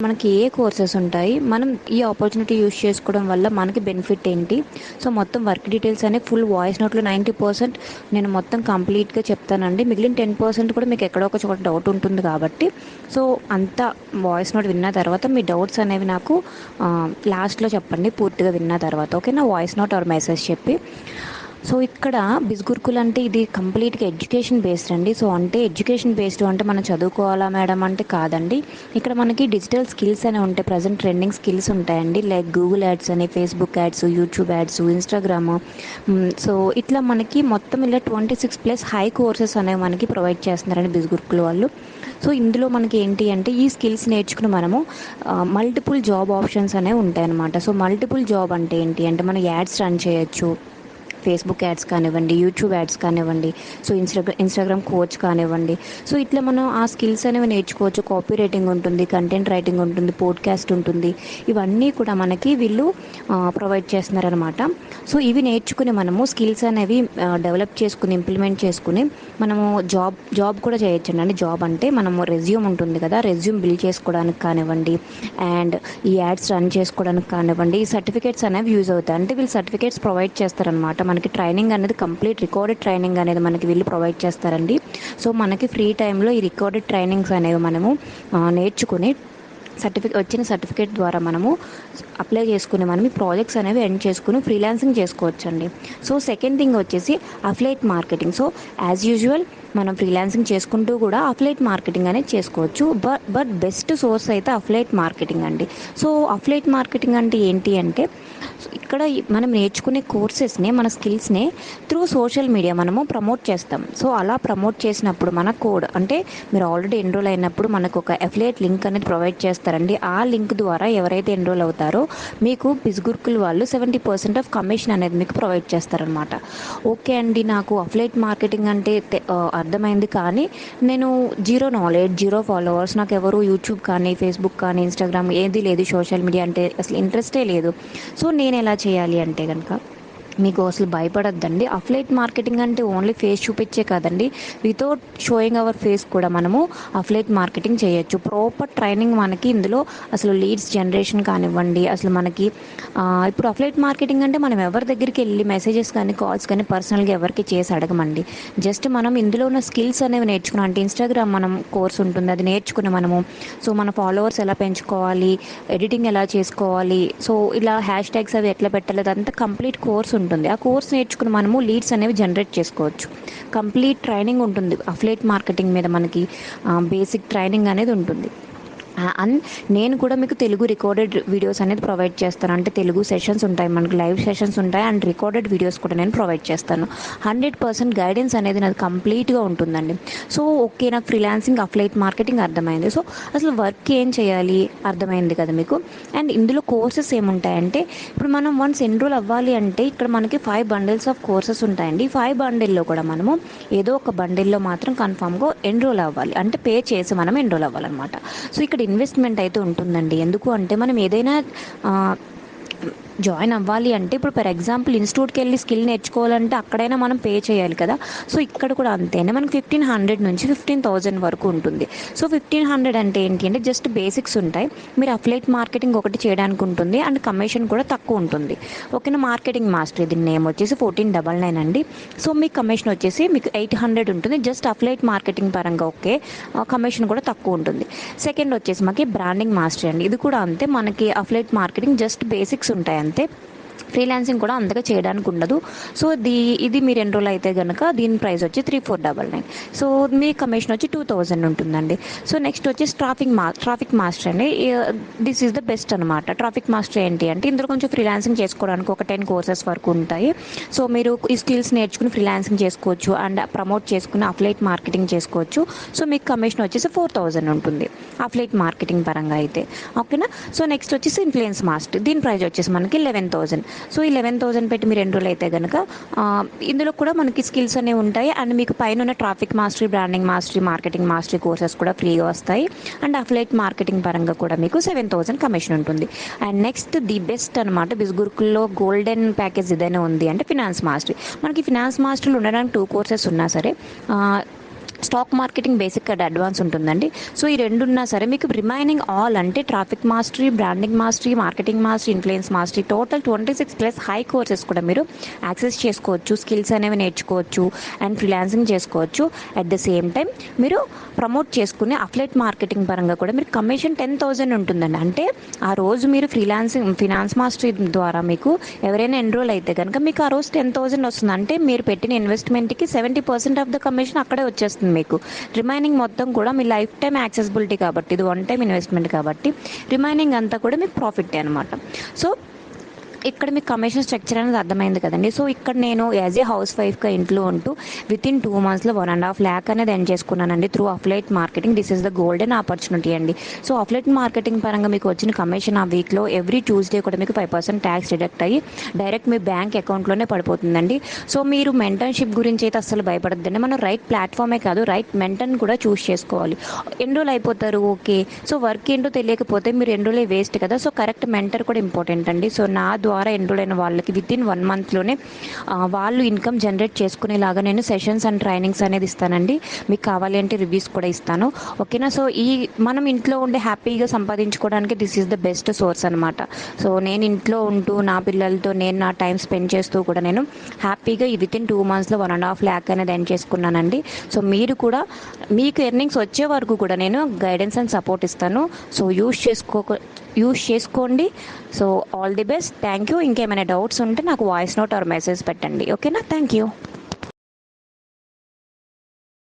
మనకి ఏ కోర్సెస్ ఉంటాయి, మనం ఈ ఆపర్చునిటీ యూస్ చేసుకోవడం వల్ల మనకి బెనిఫిట్ ఏంటి. సో మొత్తం వర్క్ డీటెయిల్స్ అనే ఫుల్ వాయిస్ నోట్లో 90% నేను మొత్తం కంప్లీట్గా చెప్తానండి. మిగిలిన 10% కూడా మీకు ఎక్కడో ఒక చోట డౌట్ ఉంటుంది కాబట్టి సో అంతా వాయిస్ నోట్ విన్న తర్వాత మీ డౌట్స్ అనేవి నాకు లాస్ట్లో చెప్పండి, పూర్తిగా విన్న తర్వాత. ఓకేనా, వాయిస్ నోట్ ఆర్ మెసేజ్ చెప్పి. సో ఇక్కడ బిస్గురుకుల్ అంటే ఇది కంప్లీట్గా ఎడ్యుకేషన్ బేస్డ్ అండి. సో అంటే ఎడ్యుకేషన్ బేస్డ్ అంటే మనం చదువుకోవాలా మేడం అంటే కాదండి. ఇక్కడ మనకి డిజిటల్ స్కిల్స్ అనేవి ఉంటాయి, ప్రజెంట్ ట్రెండింగ్ స్కిల్స్ ఉంటాయండి. లైక్ గూగుల్ యాడ్స్ అని, Facebook ads, YouTube ads, Instagram. So ఇట్లా మనకి మొత్తం ఇలా 26+ హై కోర్సెస్ అనేవి మనకి ప్రొవైడ్ చేస్తున్నారండి బిస్గురుకుల్ వాళ్ళు. సో ఇందులో మనకి ఏంటి అంటే ఈ స్కిల్స్ నేర్చుకుని మనము మల్టిపుల్ జాబ్ ఆప్షన్స్ అనేవి ఉంటాయన్నమాట. సో మల్టిపుల్ జాబ్ అంటే ఏంటి అంటే మనం యాడ్స్ రన్ చేయొచ్చు, ఫేస్బుక్ యాడ్స్ కానివ్వండి, యూట్యూబ్ యాడ్స్ కానివ్వండి, సో ఇన్స్టాగ్రామ్ కోచ్ కానివ్వండి. సో ఇట్లా మనం ఆ స్కిల్స్ అనేవి నేర్చుకోవచ్చు. కాపీ రైటింగ్ ఉంటుంది, కంటెంట్ రైటింగ్ ఉంటుంది, పోడ్కాస్ట్ ఉంటుంది. ఇవన్నీ కూడా మనకి వీళ్ళు ప్రొవైడ్ చేస్తున్నారనమాట. సో ఇవి నేర్చుకుని మనము స్కిల్స్ అనేవి డెవలప్ చేసుకుని ఇంప్లిమెంట్ చేసుకుని మనము జాబ్ కూడా చేయొచ్చండి. అంటే జాబ్ అంటే మనము రెజ్యూమ్ ఉంటుంది కదా, రెజ్యూమ్ బిల్డ్ చేసుకోవడానికి కానివ్వండి, అండ్ ఈ యాడ్స్ రన్ చేసుకోవడానికి కానివ్వండి, ఈ సర్టిఫికేట్స్ అనేవి యూజ్ అవుతాయి. అంటే వీళ్ళు సర్టిఫికేట్స్ ప్రొవైడ్ చేస్తారనమాట. మనకి ట్రైనింగ్ అనేది కంప్లీట్ రికార్డెడ్ ట్రైనింగ్ అనేది మనకి వీళ్ళు ప్రొవైడ్ చేస్తారండి. సో మనకి ఫ్రీ టైంలో ఈ రికార్డెడ్ ట్రైనింగ్స్ అనేవి మనము నేర్చుకుని వచ్చిన సర్టిఫికేట్ ద్వారా మనము అప్లై చేసుకుని మనం ఈ ప్రాజెక్ట్స్ అనేవి ఎండ్ చేసుకుని ఫ్రీలాన్సింగ్ చేసుకోవచ్చండి. సో సెకండ్ థింగ్ వచ్చేసి affiliate marketing. So as usual మనం ఫ్రీలాన్సింగ్ చేసుకుంటూ కూడా అఫిలియేట్ మార్కెటింగ్ అనేది చేసుకోవచ్చు. బట్ బెస్ట్ సోర్స్ అయితే అఫిలియేట్ మార్కెటింగ్ అండి. సో అఫిలియేట్ మార్కెటింగ్ అంటే ఏంటి అంటే ఇక్కడ మనం నేర్చుకునే కోర్సెస్ని, మన స్కిల్స్ని త్రూ సోషల్ మీడియా మనము ప్రమోట్ చేస్తాం. సో అలా ప్రమోట్ చేసినప్పుడు మన కోడ్ అంటే మీరు ఆల్రెడీ ఎన్రోల్ అయినప్పుడు మనకు ఒక అఫిలియేట్ లింక్ అనేది ప్రొవైడ్ చేస్తారండి. ఆ లింక్ ద్వారా ఎవరైతే ఎన్రోల్ అవుతారో మీకు బిస్గురుకుల్ వాళ్ళు 70% ఆఫ్ కమిషన్ అనేది మీకు ప్రొవైడ్ చేస్తారనమాట. ఓకే అండి, నాకు అఫిలియేట్ మార్కెటింగ్ అంటే అర్థమైంది, కానీ నేను జీరో నాలెడ్జ్, జీరో ఫాలోవర్స్, నాకు ఎవరు యూట్యూబ్ కానీ, ఫేస్బుక్ కానీ, ఇన్స్టాగ్రామ్ ఏది లేదు, సోషల్ మీడియా అంటే అసలు ఇంట్రెస్టే లేదు. సో నేను ఎలా చేయాలి అంటే కనుక మీకు అసలు భయపడద్దండి. అఫిలియేట్ మార్కెటింగ్ అంటే ఓన్లీ ఫేస్ చూపించే కాదండి, వితౌట్ షోయింగ్ అవర్ ఫేస్ కూడా మనము అఫిలియేట్ మార్కెటింగ్ చేయొచ్చు. ప్రాపర్ ట్రైనింగ్ మనకి ఇందులో అసలు లీడ్స్ జనరేషన్ కానివ్వండి, అసలు మనకి ఇప్పుడు అఫిలియేట్ మార్కెటింగ్ అంటే మనం ఎవరి దగ్గరికి వెళ్ళి మెసేజెస్ కానీ, కాల్స్ కానీ పర్సనల్గా ఎవరికి చేసి అడగమండి. జస్ట్ మనం ఇందులో ఉన్న స్కిల్స్ అనేవి నేర్చుకున్నాం అంటే ఇన్స్టాగ్రామ్ మనం కోర్స్ ఉంటుంది, అది నేర్చుకుని మనము సో మన ఫాలోవర్స్ ఎలా పెంచుకోవాలి, ఎడిటింగ్ ఎలా చేసుకోవాలి, సో ఇలా హ్యాష్ ట్యాగ్స్ అవి ఎట్లా పెట్టాలి, అదంతా కంప్లీట్ కోర్స్ ఉంటుంది. ఆ కోర్స్ నేర్చుకుని మనము లీడ్స్ అనేవి జనరేట్ చేసుకోవచ్చు. కంప్లీట్ ట్రైనింగ్ ఉంటుంది అఫిలియేట్ మార్కెటింగ్ మీద, మనకి బేసిక్ ట్రైనింగ్ అనేది ఉంటుంది. అండ్ నేను కూడా మీకు తెలుగు రికార్డెడ్ వీడియోస్ అనేది ప్రొవైడ్ చేస్తాను. అంటే తెలుగు సెషన్స్ ఉంటాయి, మనకి లైవ్ సెషన్స్ ఉంటాయి, అండ్ రికార్డెడ్ వీడియోస్ కూడా నేను ప్రొవైడ్ చేస్తాను. 100% గైడెన్స్ అనేది నాకు కంప్లీట్గా ఉంటుందండి. సో ఓకే, నాకు ఫ్రీలాన్సింగ్ అఫిలియేట్ మార్కెటింగ్ అర్థమైంది. సో అసలు వర్క్ ఏం చేయాలి అర్థమైంది కదా మీకు. అండ్ ఇందులో కోర్సెస్ ఏముంటాయంటే ఇప్పుడు మనం వన్స్ ఎన్రోల్ అవ్వాలి అంటే ఇక్కడ మనకి 5 బండిల్స్ ఆఫ్ కోర్సెస్ ఉంటాయండి. 5 బండిల్లో కూడా మనము ఏదో ఒక బండిల్లో మాత్రం కన్ఫామ్గా ఎన్రోల్ అవ్వాలి, అంటే పే చేసి మనం ఎన్రోల్ అవ్వాలన్నమాట. సో ఇక్కడ ఇన్వెస్ట్మెంట్ అయితే ఉంటుందండి. ఎందుకు అంటే మనం ఏదైనా జాయిన్ అవ్వాలి అంటే ఇప్పుడు ఫర్ ఎగ్జాంపుల్ ఇన్స్టిట్యూట్కి వెళ్ళి స్కిల్ నేర్చుకోవాలంటే అక్కడైనా మనం పే చేయాలి కదా. సో ఇక్కడ కూడా అంతేనే, మనకి 1500 నుంచి 15,000 వరకు ఉంటుంది. సో 1500 అంటే ఏంటి అంటే జస్ట్ బేసిక్స్ ఉంటాయి. మీరు అఫిలియేట్ మార్కెటింగ్ ఒకటి చేయడానికి ఉంటుంది, అండ్ కమిషన్ కూడా తక్కువ ఉంటుంది. ఓకేనా, మార్కెటింగ్ మాస్టర్ దీని నేమ్ వచ్చేసి 1499 అండి. సో మీ కమిషన్ వచ్చేసి మీకు 800 ఉంటుంది, జస్ట్ అఫిలియేట్ మార్కెటింగ్ పరంగా. ఓకే, కమిషన్ కూడా తక్కువ ఉంటుంది. సెకండ్ వచ్చేసి మనకి బ్రాండింగ్ మాస్టర్ అండి. ఇది కూడా అంతే, మనకి అఫిలియేట్ మార్కెటింగ్ జస్ట్ బేసిక్స్ ఉంటాయి అంతే, ఫ్రీలాన్సింగ్ కూడా అంతగా చేయడానికి ఉండదు. సో ఇది మీరు ఎన్రోల్ అయితే కనుక దీని ప్రైస్ వచ్చి 3499. సో మీ కమిషన్ వచ్చి 2000 ఉంటుందండి. సో నెక్స్ట్ వచ్చేసి ట్రాఫిక్ మాస్టర్ అండి. దిస్ ఈజ్ ద బెస్ట్ అనమాట. ట్రాఫిక్ మాస్టర్ ఏంటి అంటే ఇందులో కొంచెం ఫ్రీలాన్సింగ్ చేసుకోవడానికి ఒక 10 కోర్సెస్ వరకు ఉంటాయి. సో మీరు ఈ స్కిల్స్ నేర్చుకుని ఫ్రీలాన్సింగ్ చేసుకోవచ్చు, అండ్ ప్రమోట్ చేసుకుని అఫిలియేట్ మార్కెటింగ్ చేసుకోవచ్చు. సో మీకు కమిషన్ వచ్చేసి 4000 ఉంటుంది అఫిలియేట్ మార్కెటింగ్ పరంగా అయితే. ఓకేనా. సో నెక్స్ట్ వచ్చేసి ఇన్ఫ్లుయెన్స్ మాస్టర్, దీని ప్రైస్ వచ్చేసి మనకి 11,000. సో 11,000 పెట్టి మీరు ఎన్రోల్ అయితే కనుక ఇందులో కూడా మనకి స్కిల్స్ అనేవి ఉంటాయి, అండ్ మీకు పైన ఉన్న traffic mastery, branding mastery, marketing mastery courses కూడా ఫ్రీగా వస్తాయి. అండ్ అఫిలియేట్ మార్కెటింగ్ పరంగా కూడా మీకు 7,000 కమిషన్ ఉంటుంది. అండ్ నెక్స్ట్ ది బెస్ట్ అనమాట, బిస్గురుకుల్లో గోల్డెన్ ప్యాకేజ్ ఏదైనా ఉంది అంటే ఫినాన్స్ మాస్టరీ. మనకి ఫినాన్స్ మాస్టర్లు ఉండడానికి 2 కోర్సెస్ ఉన్నా సరే stock marketing basic and advance ఉంటుందండి. సో ఈ రెండు ఉన్నా సరే మీకు రిమైనింగ్ ఆల్ అంటే traffic mastery, branding mastery, marketing mastery, influence mastery, total 26+ high courses కూడా మీరు యాక్సెస్ చేసుకోవచ్చు. స్కిల్స్ అనేవి నేర్చుకోవచ్చు అండ్ ఫ్రీలాన్సింగ్ చేసుకోవచ్చు. అట్ ద సేమ్ టైం మీరు ప్రమోట్ చేసుకునే అఫ్లెట్ మార్కెటింగ్ పరంగా కూడా మీరు కమిషన్ 10,000 ఉంటుందండి. అంటే ఆ రోజు మీరు ఫినాన్స్ మాస్టరీ ద్వారా మీకు ఎవరైనా ఎన్రోల్ అయితే కనుక మీకు ఆ రోజు 10,000 వస్తుంది. అంటే మీరు పెట్టిన ఇన్వెస్ట్మెంట్కి 70% ఆఫ్ ద కమిషన్ అక్కడే వచ్చేస్తుంది. మీకు రిమైనింగ్ మొత్తం కూడా మీ లైఫ్ టైం యాక్సెసిబిలిటీ కాబట్టి, ఇది వన్ టైం ఇన్వెస్ట్మెంట్ కాబట్టి రిమైనింగ్ అంతా కూడా మీకు ప్రాఫిట్ అనమాట. సో ఇక్కడ మీకు కమిషన్ స్ట్రక్చర్ అనేది అర్థమైంది కదండి. సో ఇక్కడ నేను యాజ్ ఏ హౌస్ వైఫ్గా ఇంట్లో ఉంటూ వితిన్ 2 monthsలో 1.5 lakh అనేది ఎర్న్ చేసుకున్నానండి through affiliate marketing. This is the golden opportunity అండి. సో అఫ్లైట్ మార్కెటింగ్ పరంగా మీకు వచ్చిన కమిషన్ ఆ వీక్లో ఎవ్రీ ట్యూస్డే కూడా మీకు 5% ట్యాక్స్ డిడక్ట్ అయ్యి డైరెక్ట్ మీ బ్యాంక్ అకౌంట్లోనే పడిపోతుందండి. సో మీరు మెంటర్షిప్ గురించి అయితే అసలు భయపడద్దండి. మనం రైట్ ప్లాట్ఫామే కాదు, రైట్ మెంటర్ని కూడా చూస్ చేసుకోవాలి. ఎన్రోల్ అయిపోతారు ఓకే, సో వర్క్ ఏంటో తెలియకపోతే మీరు ఎన్రోల్ వేస్ట్ కదా. సో కరెక్ట్ మెంటర్ కూడా ఇంపార్టెంట్ అండి. సో నా ద్వారా ఎన్రోల్ అయిన వాళ్ళకి వితిన్ 1 monthలోనే వాళ్ళు ఇన్కమ్ జనరేట్ చేసుకునేలాగా నేను సెషన్స్ అండ్ ట్రైనింగ్స్ అనేది ఇస్తానండి. మీకు కావాలి అంటే రివ్యూస్ కూడా ఇస్తాను, ఓకేనా. సో ఈ మనం ఇంట్లో ఉండి హ్యాపీగా సంపాదించుకోవడానికి this is the best source అనమాట. సో నేను ఇంట్లో ఉంటూ నా పిల్లలతో నేను నా టైం స్పెండ్ చేస్తూ కూడా నేను హ్యాపీగా ఈ వితిన్ 2 monthsలో 1.5 lakh అనేది ఎర్న్ చేసుకున్నానండి. సో మీరు కూడా మీకు ఎర్నింగ్స్ వచ్చే వరకు కూడా నేను గైడెన్స్ అండ్ సపోర్ట్ ఇస్తాను. సో యూస్ చేసుకోండి. So all the best. Thank you. ఇంకేమైనా డౌట్స్ ఉంటే నాకు వాయిస్ నోట్ ఆర్ మెసేజ్ పెట్టండి, ఓకేనా. Thank you.